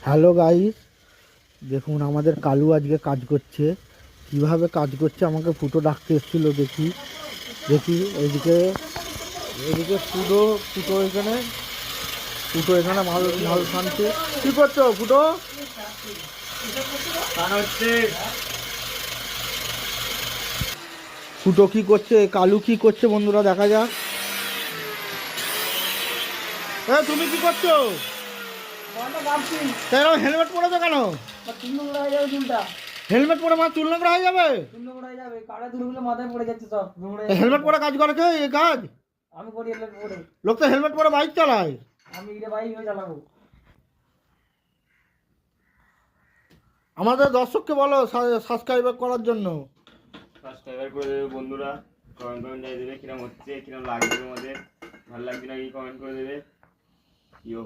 Hello guys, দেখুন আমাদের কালু আজকে কাজ করছে। কিভাবে কাজ করছে আমাকে ফুটো ডাকতে এসেছিল। দেখি দেখি এদিকে এদিকে ফুটো ফুটো এখানে ফুটো এখানে মাল মাল খানছে। কি করছো ফুটো? ফুটো কি করছে, কালু কি করছে বন্ধুরা দেখা যাক। তুমি কি করছো? হেলমেট পরেছো কেন? হেলমেট পরে আমার চুল নোংরা হয়ে যাবে। হেলমেট পরে কাজ করে কে? এই কাজ আমি করি হেলমেট পরে। লোক তো হেলমেট পরে বাইক চালায়। আমি এটা বাইক চালাবো। আমাদের দর্শককে বলো সাবস্ক্রাইব করার জন্য। সাবস্ক্রাইবার করে দেবে বন্ধুরা, কমেন্ট জানিয়ে দেবে কিরম হচ্ছে, কিরম লাগবে, আমাদের ভালো লাগবে নাকি কমেন্ট করে দেবে। ইয়ো।